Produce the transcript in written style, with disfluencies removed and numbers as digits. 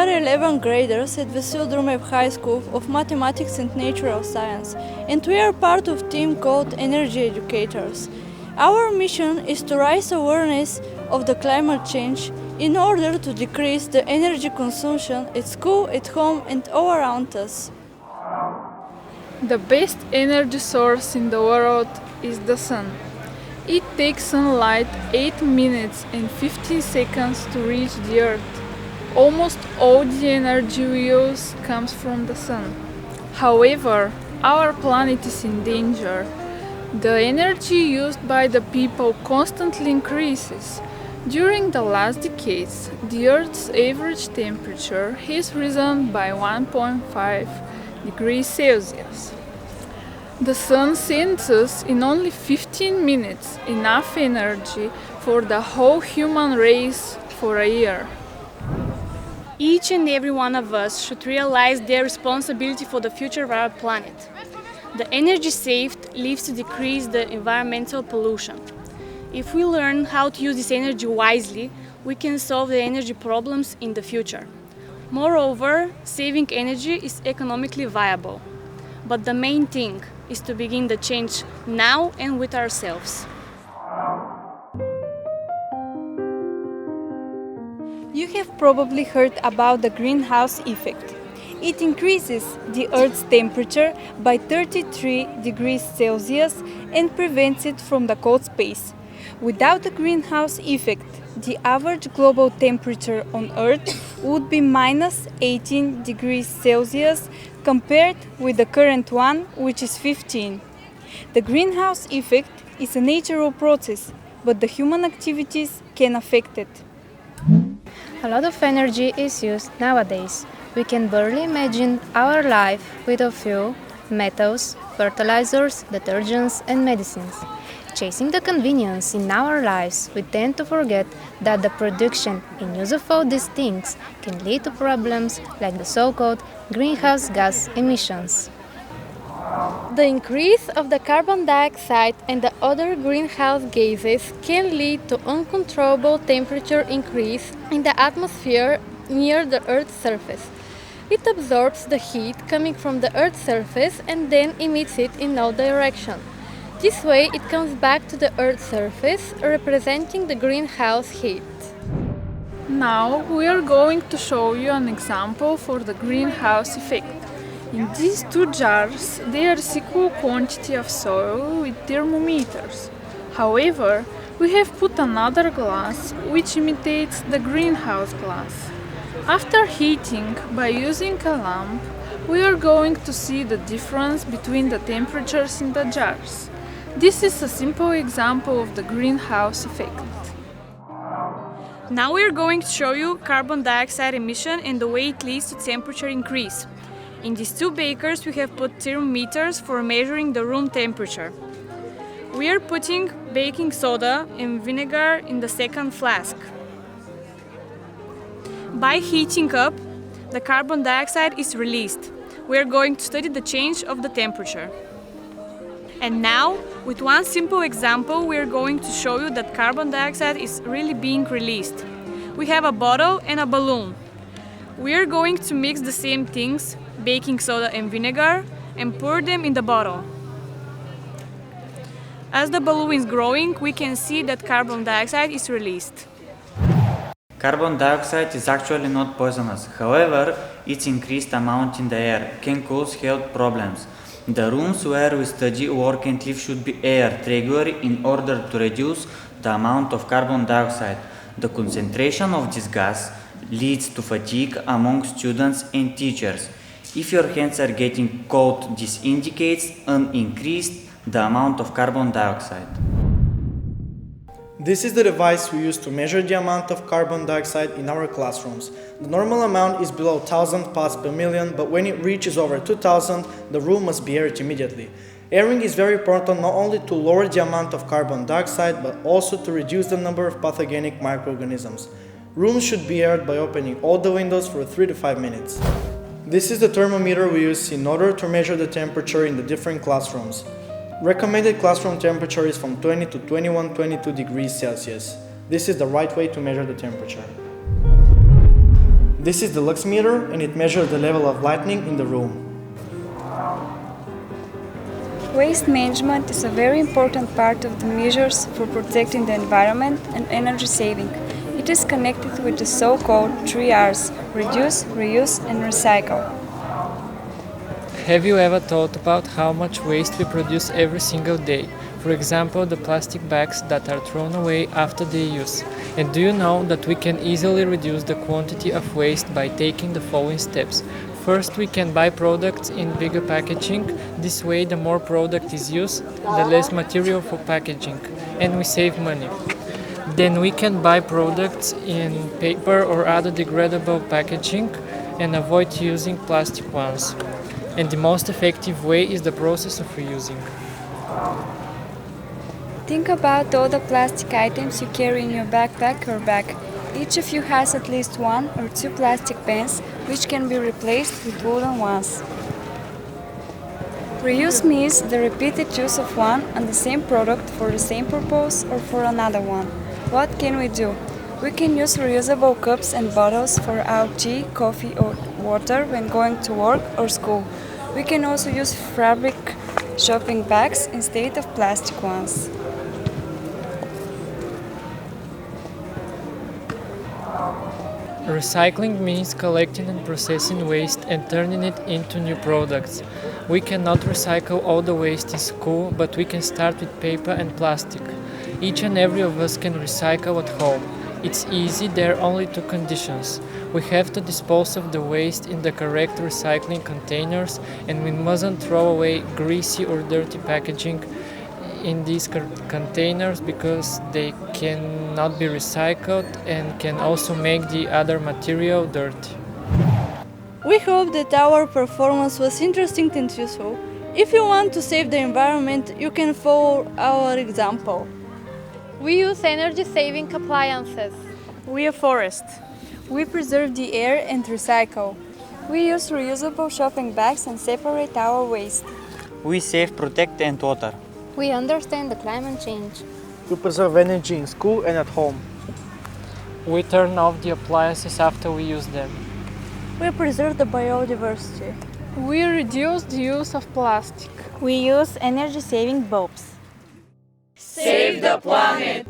are 11 graders at Vasil Drumev High School of Mathematics and Natural Science, and we are part of a team called Energy Educators. Our mission is to raise awareness of the climate change in order to decrease the energy consumption at school, at home and all around us. The best energy source in the world is the sun. It takes sunlight 8 minutes and 15 seconds to reach the earth. Almost all the energy we use comes from the sun. However, our planet is in danger. The energy used by the people constantly increases. During the last decades, the Earth's average temperature has risen by 1.5 degrees Celsius. The sun sends us in only 15 minutes enough energy for the whole human race for a year. Each and every one of us should realize their responsibility for the future of our planet. The energy saved leads to decrease the environmental pollution. If we learn how to use this energy wisely, we can solve the energy problems in the future. Moreover, saving energy is economically viable. But the main thing is to begin the change now and with ourselves. You have probably heard about the greenhouse effect. It increases the Earth's temperature by 33 degrees Celsius and prevents it from the cold space. Without the greenhouse effect, the average global temperature on Earth would be minus 18 degrees Celsius compared with the current one, which is 15. The greenhouse effect is a natural process, but the human activities can affect it. A lot of energy is used nowadays. We can barely imagine our life without fuel, metals, fertilizers, detergents, and medicines. Chasing the convenience in our lives, we tend to forget that the production and use of all these things can lead to problems like the so-called greenhouse gas emissions. The increase of the carbon dioxide and the other greenhouse gases can lead to uncontrollable temperature increase in the atmosphere near the Earth's surface. It absorbs the heat coming from the Earth's surface and then emits it in all directions. This way it comes back to the Earth's surface, representing the greenhouse heat. Now we are going to show you an example for the greenhouse effect. In these two jars, there is equal quantity of soil with thermometers. However, we have put another glass which imitates the greenhouse glass. After heating by using a lamp, we are going to see the difference between the temperatures in the jars. This is a simple example of the greenhouse effect. Now we are going to show you carbon dioxide emission and the way it leads to temperature increase. In these two bakers we have put thermometers for measuring the room temperature. We are putting baking soda and vinegar in the second flask. By heating up, the carbon dioxide is released. We are going to study the change of the temperature. And now, with one simple example, we are going to show you that carbon dioxide is really being released. We have a bottle and a balloon. We are going to mix the same things, baking soda and vinegar, and pour them in the bottle. As the balloon is growing, we can see that carbon dioxide is released. Carbon dioxide is actually not poisonous. However, its increased amount in the air can cause health problems. The rooms where we study, work and live should be aired regularly in order to reduce the amount of carbon dioxide. The concentration of this gas leads to fatigue among students and teachers. If your hands are getting cold, this indicates an increased the amount of carbon dioxide. This is the device we use to measure the amount of carbon dioxide in our classrooms. The normal amount is below 1000 parts per million, but when it reaches over 2000, the room must be aired immediately. Airing is very important not only to lower the amount of carbon dioxide, but also to reduce the number of pathogenic microorganisms. Rooms should be aired by opening all the windows for 3 to 5 minutes. This is the thermometer we use in order to measure the temperature in the different classrooms. Recommended classroom temperature is from 20 to 22 degrees Celsius. This is the right way to measure the temperature. This is the lux meter and it measures the level of lighting in the room. Waste management is a very important part of the measures for protecting the environment and energy saving. It is connected with the so-called 3 R's: reduce, reuse and recycle. Have you ever thought about how much waste we produce every single day? For example, the plastic bags that are thrown away after their use. And do you know that we can easily reduce the quantity of waste by taking the following steps? First, we can buy products in bigger packaging. This way, the more product is used, the less material for packaging, and we save money. Then we can buy products in paper or other degradable packaging and avoid using plastic ones. And the most effective way is the process of reusing. Think about all the plastic items you carry in your backpack or bag. Each of you has at least 1 or 2 plastic pens, which can be replaced with wooden ones. Reuse means the repeated use of one and the same product for the same purpose or for another one. What can we do? We can use reusable cups and bottles for our tea, coffee or water when going to work or school. We can also use fabric shopping bags instead of plastic ones. Recycling means collecting and processing waste and turning it into new products. We cannot recycle all the waste in school, but we can start with paper and plastic. Each and every of us can recycle at home. It's easy, there are only 2 conditions. We have to dispose of the waste in the correct recycling containers, and we mustn't throw away greasy or dirty packaging in these containers because they cannot be recycled and can also make the other material dirty. We hope that our performance was interesting and useful. If you want to save the environment, you can follow our example. We use energy-saving appliances. We afforest. We preserve the air and recycle. We use reusable shopping bags and separate our waste. We save, protect and water. We understand the climate change. We preserve energy in school and at home. We turn off the appliances after we use them. We preserve the biodiversity. We reduce the use of plastic. We use energy-saving bulbs. Save the planet!